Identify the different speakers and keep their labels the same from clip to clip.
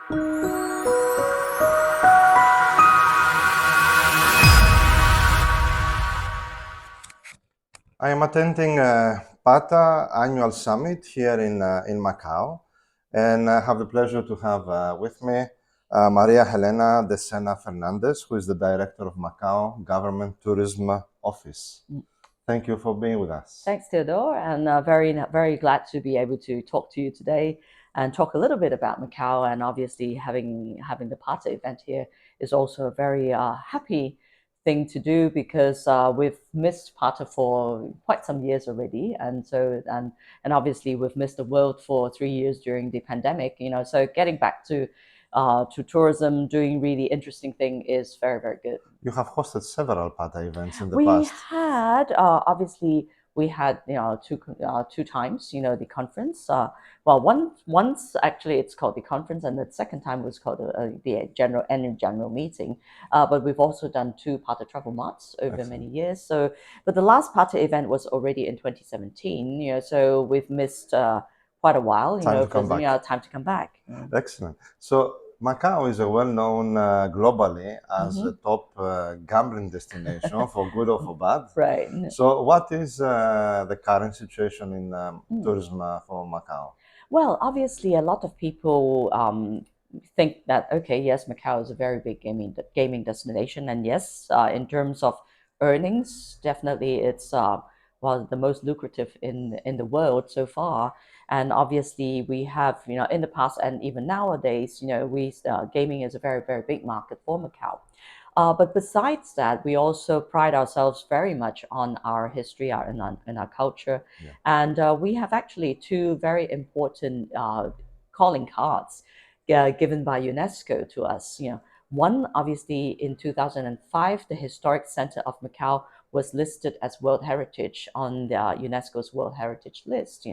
Speaker 1: I am attending PATA annual summit here in Macau, and I have the pleasure to have with me Maria Helena De Senna Fernandes, who is the director of Macao Government Tourism Office. Thank you for being with us.
Speaker 2: Thanks, Theodore, and very glad to be able to talk to you today and talk a little bit about Macau. And obviously, having the PATA event here is also a very happy thing to do because we've missed PATA for quite some years already, and obviously we've missed the world for 3 years during the pandemic. So getting back to tourism, doing really interesting thing is very good.
Speaker 1: You have hosted several PATA events in the
Speaker 2: We
Speaker 1: past.
Speaker 2: had obviously we had two times the conference. Well, once actually it's called the conference, and the second time was called the annual general meeting. But we've also done two PATA travel marts over
Speaker 1: Excellent.
Speaker 2: many years. So, but the last PATA event was already in 2017. So we've missed quite a while.
Speaker 1: Time to come back.
Speaker 2: Time to come back.
Speaker 1: Excellent. So Macau is a well-known globally as a top gambling destination for good or for bad.
Speaker 2: Right.
Speaker 1: So what is the current situation in tourism for Macau?
Speaker 2: Well, obviously, a lot of people think that okay, yes, Macau is a very big gaming destination, and yes, in terms of earnings, definitely it's well the most lucrative in the world so far. And obviously, we have in the past and even nowadays, we gaming is a very big market for Macau. But besides that, we also pride ourselves very much on our history, and our culture.
Speaker 1: Yeah.
Speaker 2: And we have actually two very important calling cards given by UNESCO to us. One, obviously, in 2005, the Historic Center of Macau was listed as World Heritage on the UNESCO's World Heritage list.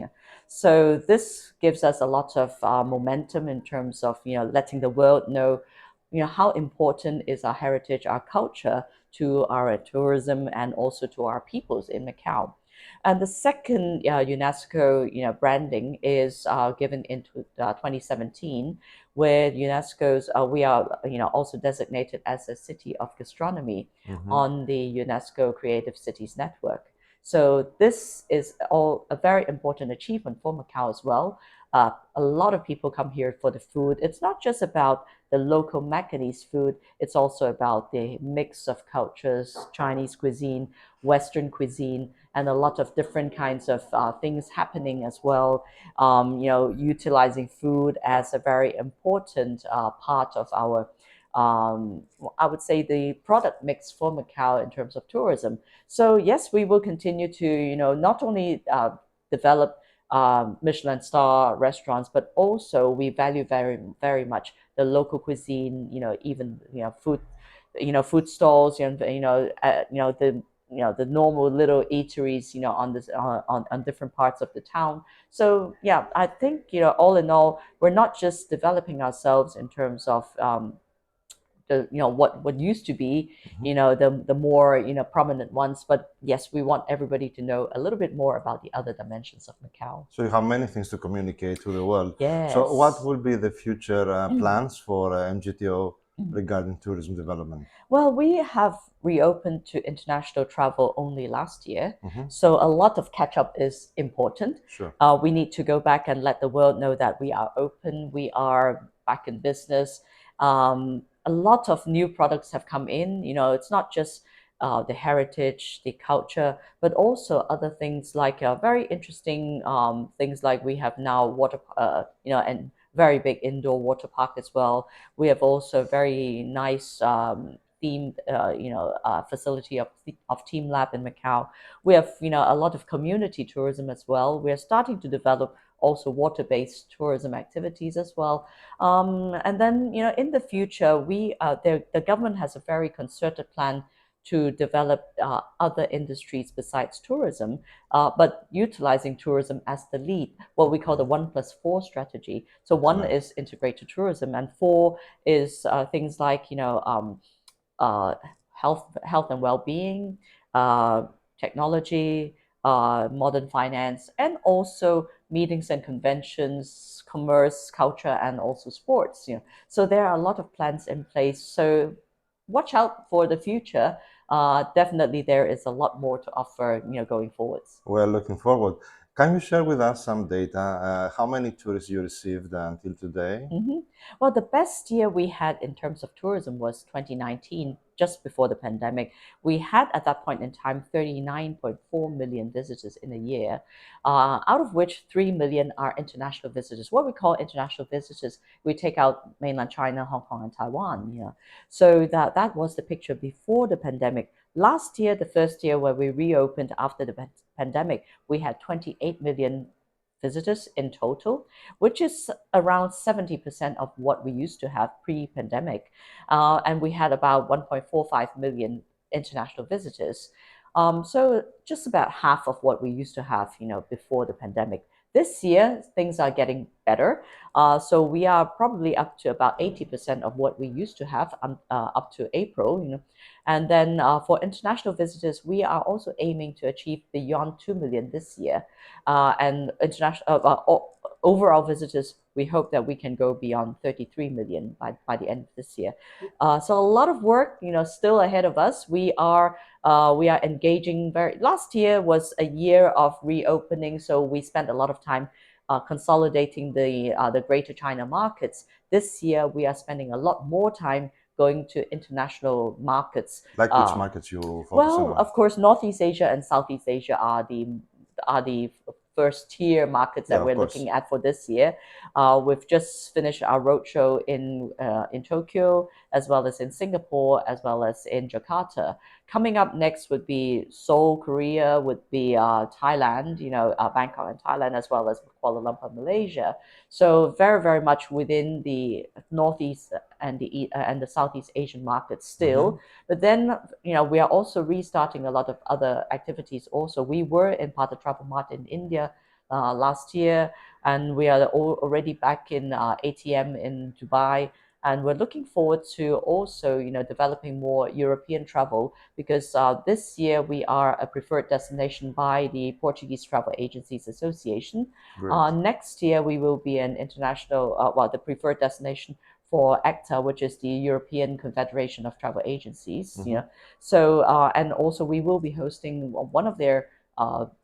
Speaker 2: So this gives us a lot of momentum in terms of letting the world know how important is our heritage, our culture to our tourism and also to our peoples in Macau. And the second UNESCO branding is given in 2017, where UNESCO's we are also designated as a city of gastronomy on the UNESCO Creative Cities Network. So this is all a very important achievement for Macau as well. A lot of people come here for the food. It's not just about the local Macanese food. It's also about the mix of cultures, Chinese cuisine, Western cuisine, and a lot of different kinds of things happening as well. Utilizing food as a very important part of our I would say the product mix for Macau in terms of tourism. So yes, we will continue to not only develop Michelin star restaurants, but also we value very much the local cuisine. Even food, food stalls, the normal little eateries, on different parts of the town. So yeah, I think all in all, we're not just developing ourselves in terms of what used to be the more prominent ones, but yes, we want everybody to know a little bit more about the other dimensions of Macau.
Speaker 1: So you have many things to communicate to the world.
Speaker 2: Yes.
Speaker 1: So what will be the future plans for MGTO regarding tourism development?
Speaker 2: Well, we have reopened to international travel only last year, so a lot of catch up is important.
Speaker 1: Sure.
Speaker 2: We need to go back and let the world know that we are open, we are back in business. A lot of new products have come in. It's not just the heritage, the culture, but also other things like very interesting things like we have now water, and very big indoor water park as well. We have also very nice themed, facility of Team Lab in Macau. We have, a lot of community tourism as well. We are starting to develop also water-based tourism activities as well. And then, in the future, the government has a very concerted plan to develop other industries besides tourism, but utilizing tourism as the lead, what we call the 1+4 strategy. So one is integrated tourism, and 4 is things like health and well-being, technology, modern finance, and also meetings and conventions, commerce, culture, and also sports. So there are a lot of plans in place. So watch out for the future. Definitely, there is a lot more to offer, going forwards.
Speaker 1: We're looking forward. Can you share with us some data? How many tourists you received until today?
Speaker 2: Well, the best year we had in terms of tourism was 2019, just before the pandemic. We had at that point in time 39.4 million visitors in a year, out of which 3 million are international visitors. What we call international visitors, we take out mainland China, Hong Kong, and Taiwan. So that was the picture before the pandemic. Last year, the first year where we reopened after the pandemic, we had 28 million visitors in total, which is around 70% of what we used to have pre-pandemic. And we had about 1.45 million international visitors. So just about half of what we used to have, before the pandemic. This year, things are getting better. So we are probably up to about 80% of what we used to have up to April. And then for international visitors, we are also aiming to achieve beyond 2 million this year. And overall visitors, we hope that we can go beyond 33 million by the end of this year. So a lot of work, still ahead of us. We are engaging very. Last year was a year of reopening, so we spent a lot of time consolidating the Greater China markets. This year, we are spending a lot more time going to international markets.
Speaker 1: Like which markets you focusing
Speaker 2: Well,
Speaker 1: on?
Speaker 2: of course, Northeast Asia and Southeast Asia are the first tier markets that we're looking at for this year. We've just finished our roadshow in Tokyo, as well as in Singapore, as well as in Jakarta. Coming up next would be Seoul, Korea, would be Thailand, Bangkok and Thailand, as well as Kuala Lumpur, Malaysia. So very, very much within the Northeast and the Southeast Asian markets still. But then, we are also restarting a lot of other activities also. We were in Pata Travel Mart in India last year, and we are already back in ATM in Dubai. And we're looking forward to also, developing more European travel, because this year we are a preferred destination by the Portuguese Travel Agencies Association. Next year we will be an international, the preferred destination for ECTA, which is the European Confederation of Travel Agencies. So and also we will be hosting one of their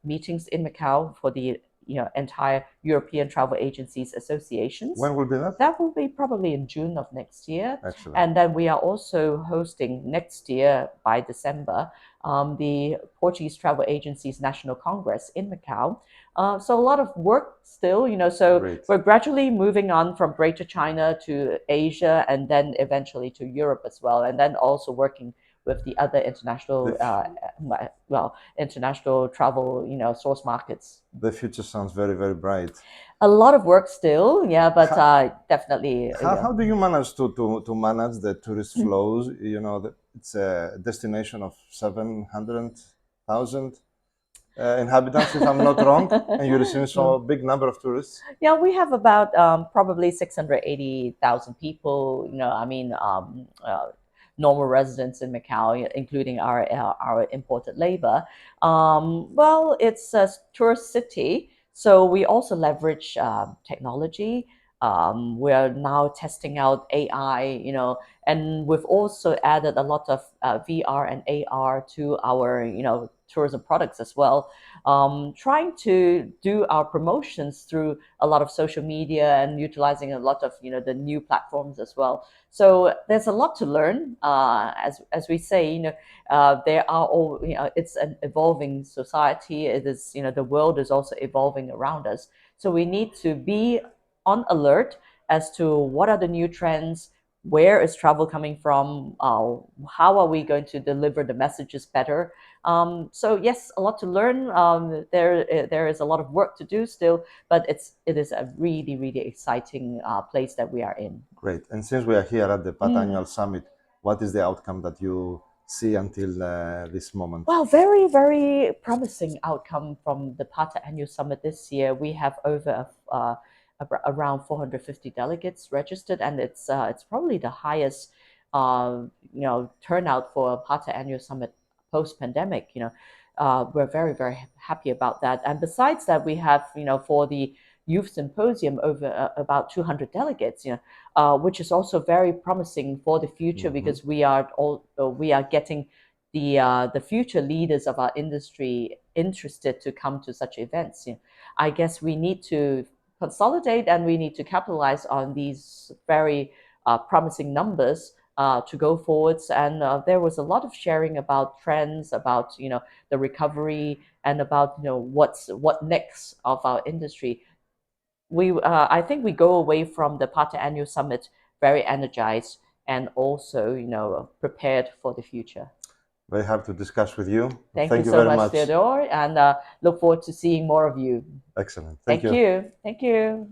Speaker 2: meetings in Macau for the entire European Travel Agencies Associations.
Speaker 1: When will be that?
Speaker 2: That will be probably in June of next year.
Speaker 1: Excellent.
Speaker 2: And then we are also hosting next year by December the Portuguese Travel Agencies National Congress in Macau. So a lot of work still, so
Speaker 1: Great.
Speaker 2: We're gradually moving on from Greater China to Asia, and then eventually to Europe as well, and then also working with the other international, international travel, source markets.
Speaker 1: The future sounds very, very bright.
Speaker 2: A lot of work still, yeah, but definitely.
Speaker 1: How do you manage to manage the tourist flows? It's a destination of 700,000 inhabitants, if I'm not wrong, and you receive so big number of tourists.
Speaker 2: Yeah, we have about probably 680,000 people. Normal residents in Macau, including our imported labor. Well, it's a tourist city, so we also leverage technology. We are now testing out AI, and we've also added a lot of VR and AR to our, tourism products as well. Trying to do our promotions through a lot of social media and utilizing a lot of, the new platforms as well. So there's a lot to learn. As we say, there are all, it's an evolving society. It is, the world is also evolving around us. So we need to be on alert as to what are the new trends, where is travel coming from, how are we going to deliver the messages better. So yes, a lot to learn. There is a lot of work to do still, but it is a really, really exciting place that we are in.
Speaker 1: Great. And since we are here at the PAT Annual Summit, what is the outcome that you see until this moment?
Speaker 2: Well, very, very promising outcome from the PATA Annual Summit this year. We have over around 450 delegates registered, and it's probably the highest turnout for a PATA Annual Summit post-pandemic. we're very, very happy about that. And besides that, we have, for the youth symposium, over about 200 delegates, which is also very promising for the future, because we are getting the future leaders of our industry interested to come to such events. I guess we need to consolidate, and we need to capitalize on these very promising numbers to go forwards. And there was a lot of sharing about trends, about the recovery, and about what next of our industry. I think we go away from the Pata Annual Summit very energized, and also prepared for the future.
Speaker 1: Very happy to discuss with you.
Speaker 2: Thank you
Speaker 1: Thank you
Speaker 2: so
Speaker 1: very
Speaker 2: much,
Speaker 1: much.
Speaker 2: Theodore, and look forward to seeing more of you.
Speaker 1: Excellent. Thank
Speaker 2: Thank
Speaker 1: you.
Speaker 2: you. Thank you.